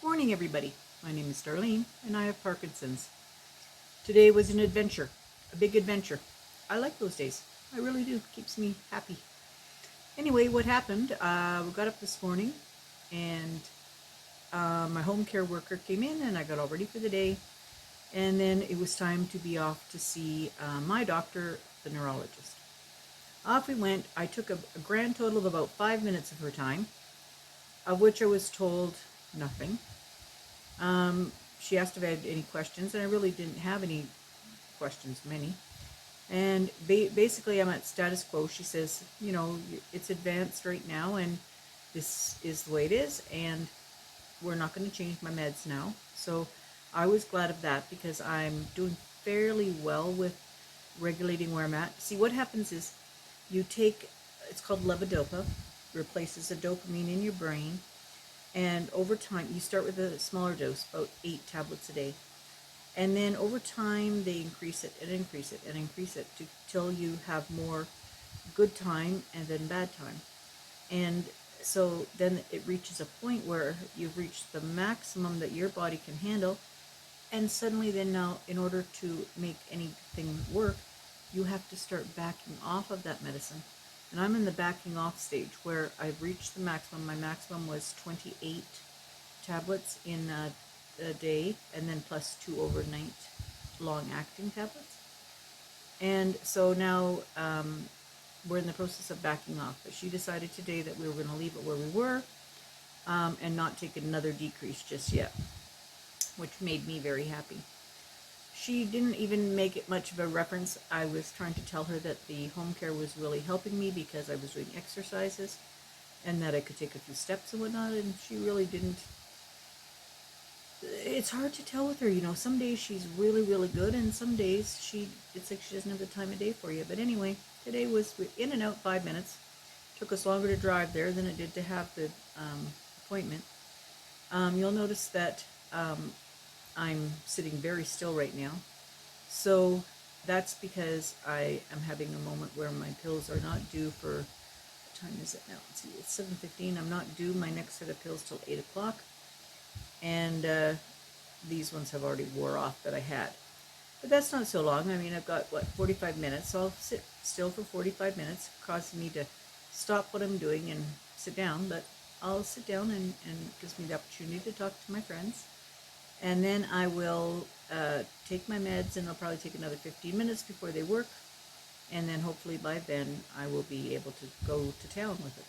Morning, everybody. My name is Darlene, and I have Parkinson's. Today was an adventure, a big adventure. I like those days. I really do. Keeps me happy. Anyway, what happened? We got up this morning, and my home care worker came in, and I got all ready for the day. And then it was time to be off to see my doctor, the neurologist. Off we went. I took a grand total of about 5 minutes of her time, of which I was told nothing. She asked if I had any questions, and I really didn't have any questions, many. And basically, I'm at status quo. She says, it's advanced right now, and this is the way it is, and we're not going to change my meds now. So I was glad of that because I'm doing fairly well with regulating where I'm at. See, what happens is you take, it's called levodopa, replaces the dopamine in your brain. And over time, you start with a smaller dose, about 8 tablets a day. And then over time, they increase it and increase it and increase it till you have more good time and then bad time. And so then it reaches a point where you've reached the maximum that your body can handle. And suddenly then now, in order to make anything work, you have to start backing off of that medicine. And I'm in the backing off stage where I've reached the maximum. My maximum was 28 tablets in a day, and then plus 2 overnight long-acting tablets. And so now we're in the process of backing off. But she decided today that we were going to leave it where we were and not take another decrease just yet, which made me very happy. She didn't even make it much of a reference. I was trying to tell her that the home care was really helping me because I was doing exercises and that I could take a few steps and whatnot, and she really didn't. It's hard to tell with her, some days she's really, really good, and some days it's like she doesn't have the time of day for you. But anyway, today was in and out 5 minutes. Took us longer to drive there than it did to have the appointment. You'll notice that I'm sitting very still right now. So that's because I am having a moment where my pills are not due for, what time is it now? Let's see, it's 7:15. I'm not due my next set of pills till 8 o'clock. And these ones have already wore off that I had. But that's not so long. I mean, I've got, 45 minutes. So I'll sit still for 45 minutes, causing me to stop what I'm doing and sit down. But I'll sit down and it gives me the opportunity to talk to my friends. And then I will take my meds, and I'll probably take another 15 minutes before they work. And then hopefully by then I will be able to go to town with it.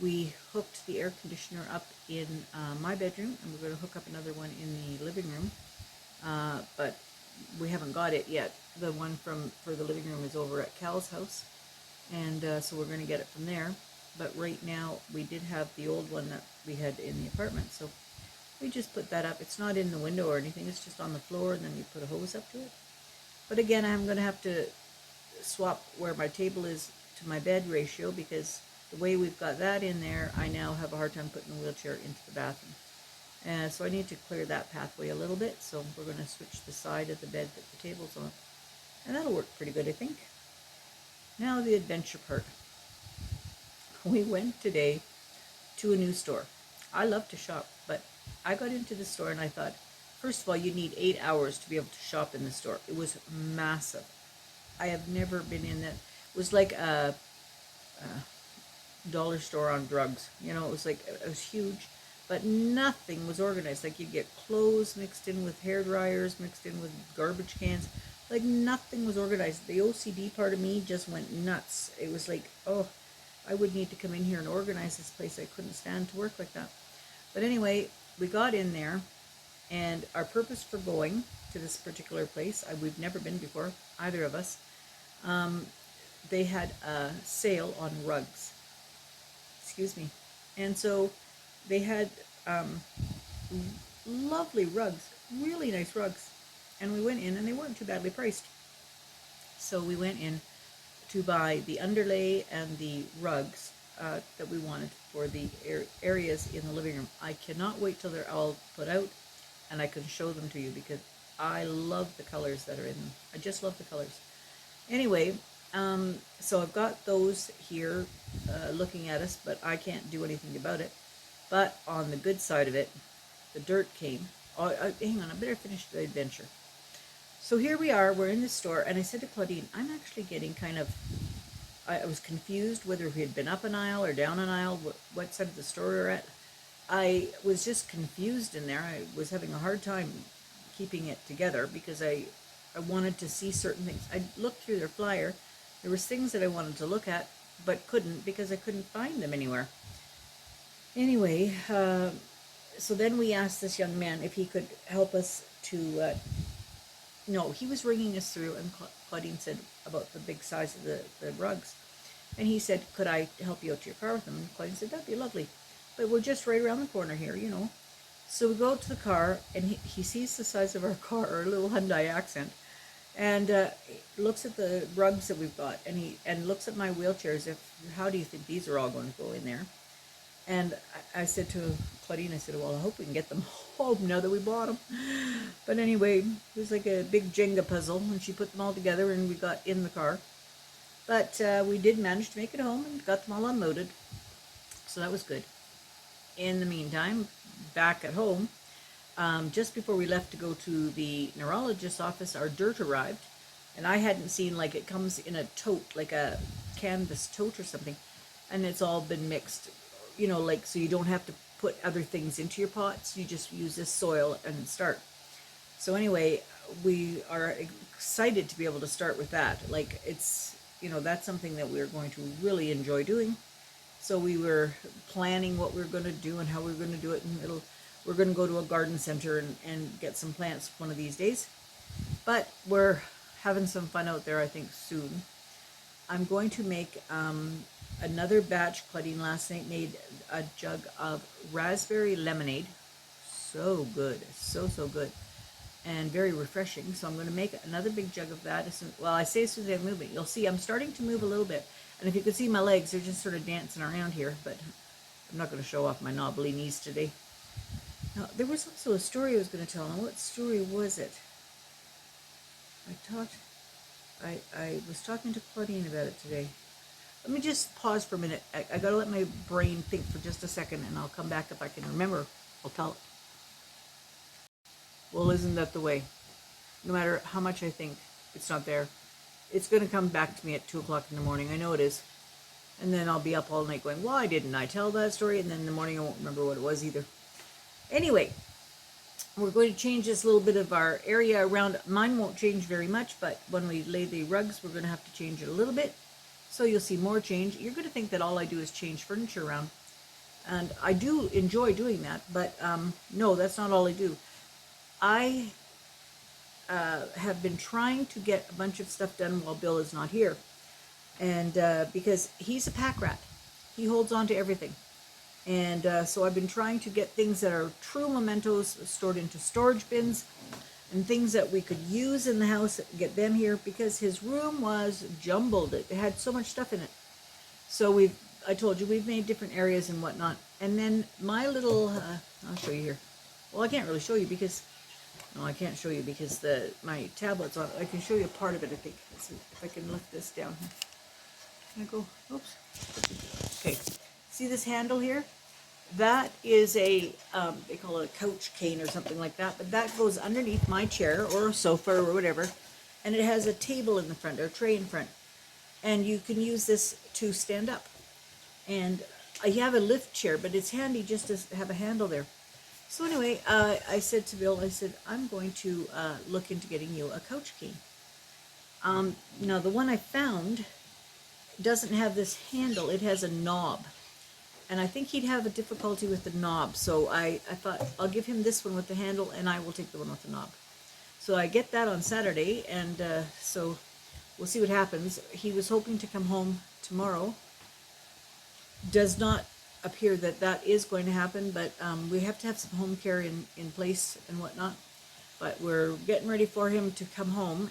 We hooked the air conditioner up in my bedroom, and we're going to hook up another one in the living room. But we haven't got it yet. The one for the living room is over at Cal's house. And so we're going to get it from there. But right now we did have the old one that we had in the apartment. So we just put that up. It's not in the window or anything. It's just on the floor, and then you put a hose up to it. But again, I'm going to have to swap where my table is to my bed ratio, because the way we've got that in there, I now have a hard time putting the wheelchair into the bathroom. And so I need to clear that pathway a little bit. So we're going to switch the side of the bed that the table's on. And that'll work pretty good, I think. Now the adventure part. We went today to a new store. I love to shop, but I got into the store and I thought, first of all, you need 8 hours to be able to shop in the store. It was massive. I have never been in that. It was like a dollar store on drugs. It was huge, but nothing was organized. Like, you'd get clothes mixed in with hair dryers, mixed in with garbage cans. Like, nothing was organized. The OCD part of me just went nuts. It was like, oh, I would need to come in here and organize this place. I couldn't stand to work like that. But anyway, we got in there, and our purpose for going to this particular place, we've never been before, either of us. They had a sale on rugs. Excuse me. And so they had lovely rugs, really nice rugs. And we went in, and they weren't too badly priced. So we went in to buy the underlay and the rugs that we wanted for the areas in the living room. I cannot wait till they're all put out and I can show them to you, because I love the colors that are in them. I just love the colors. Anyway, so I've got those here looking at us, but I can't do anything about it. But on the good side of it, the dirt came. Oh, hang on, I better finish the adventure. So here we are, we're in the store, and I said to Claudine, I'm actually getting kind of, I was confused whether we had been up an aisle or down an aisle, what side of the store we're at. I was just confused in there. I was having a hard time keeping it together because I wanted to see certain things. I looked through their flyer. There was things that I wanted to look at, but couldn't because I couldn't find them anywhere. Anyway, so then we asked this young man if he could help us to, no, he was ringing us through, and Claudine said about the big size of the rugs. And he said, could I help you out to your car with them? And Claudine said, that'd be lovely. But we're just right around the corner here, you know. So we go to the car, and he sees the size of our car, our little Hyundai Accent, and looks at the rugs that we've got, and looks at my wheelchairs. How do you think these are all going to go in there? And I said to Claudine, I said, well, I hope we can get them home now that we bought them. But anyway, it was like a big Jenga puzzle, and she put them all together, and we got in the car. But we did manage to make it home and got them all unloaded. So that was good. In the meantime, back at home, just before we left to go to the neurologist's office, our dirt arrived. And I hadn't seen, like, it comes in a tote, like a canvas tote or something. And it's all been mixed, you know, like, so you don't have to put other things into your pots. You just use this soil and start. So anyway, we are excited to be able to start with that. Like, it's, you know, that's something that we're going to really enjoy doing. So we were planning what we were going to do and how we were going to do it, and we're going to go to a garden center and get some plants one of these days. But we're having some fun out there, I think, soon. I'm going to make another batch. Claudine last night made a jug of raspberry lemonade. So good, so good, and very refreshing. So I'm going to make another big jug of that. Well, I say as soon as I move it. You'll see I'm starting to move a little bit. And if you could see my legs, they're just sort of dancing around here. But I'm not going to show off my knobbly knees today. Now, there was also a story I was going to tell. Now, what story was it? I was talking to Claudine about it today. Let me just pause for a minute. I got to let my brain think for just a second, and I'll come back if I can remember. I'll tell it. Well, isn't that the way? No matter how much I think, it's not there. It's going to come back to me at 2 o'clock in the morning. I know it is. And then I'll be up all night going, why didn't I tell that story? And then in the morning I won't remember what it was either. Anyway, we're going to change this little bit of our area around. Mine won't change very much, but when we lay the rugs, we're going to have to change it a little bit. So you'll see more change. You're going to think that all I do is change furniture around. And I do enjoy doing that, but no, that's not all I do. I have been trying to get a bunch of stuff done while Bill is not here. And because he's a pack rat. He holds on to everything. And so I've been trying to get things that are true mementos stored into storage bins, and things that we could use in the house, get them here, because his room was jumbled. It had so much stuff in it. So I told you, we've made different areas and whatnot. And then my little, I'll show you here. Well, I can't really show you because, no, I can't show you because my tablet's on. I can show you a part of it, I think. Let's see if I can lift this down here. Can I go, oops. Okay, see this handle here? That is they call it a couch cane or something like that, but that goes underneath my chair or a sofa or whatever, and it has a table in the front, or a tray in front, and you can use this to stand up. And I have a lift chair, but it's handy just to have a handle there. So anyway, I said to Bill, I said, I'm going to look into getting you a couch cane. Now, the one I found doesn't have this handle. It has a knob. And I think he'd have a difficulty with the knob. So I thought, I'll give him this one with the handle, and I will take the one with the knob. So I get that on Saturday, and so we'll see what happens. He was hoping to come home tomorrow. Does not appear that that is going to happen, but we have to have some home care in place and whatnot. But we're getting ready for him to come home.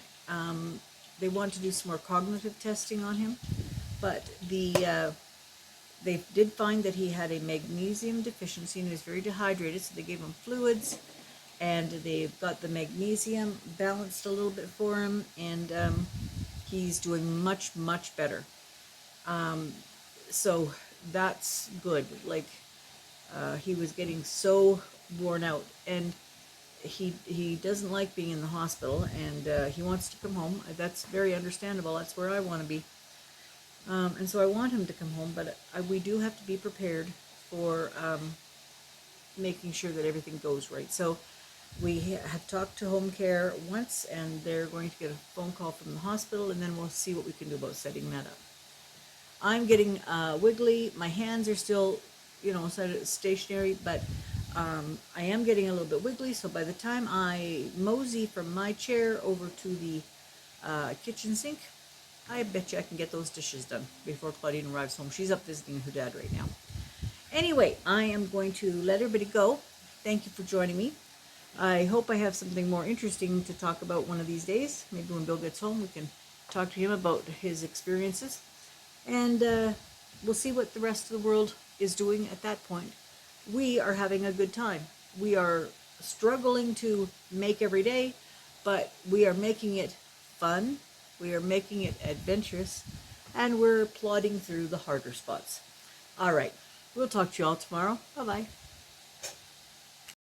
They want to do some more cognitive testing on him, but they did find that he had a magnesium deficiency and he was very dehydrated, so they gave him fluids, and they've got the magnesium balanced a little bit for him, and he's doing much, much better. So that's good. Like, he was getting so worn out, and he doesn't like being in the hospital, and he wants to come home. That's very understandable. That's where I want to be. And so I want him to come home, but we do have to be prepared for making sure that everything goes right. So we have talked to home care once, and they're going to get a phone call from the hospital, and then we'll see what we can do about setting that up. I'm getting wiggly. My hands are still, sort of stationary, but I am getting a little bit wiggly. So by the time I mosey from my chair over to the kitchen sink, I bet you I can get those dishes done before Claudine arrives home. She's up visiting her dad right now. Anyway, I am going to let everybody go. Thank you for joining me. I hope I have something more interesting to talk about one of these days. Maybe when Bill gets home, we can talk to him about his experiences. And we'll see what the rest of the world is doing at that point. We are having a good time. We are struggling to make every day, but we are making it fun. We are making it adventurous, and we're plodding through the harder spots. All right. We'll talk to you all tomorrow. Bye-bye.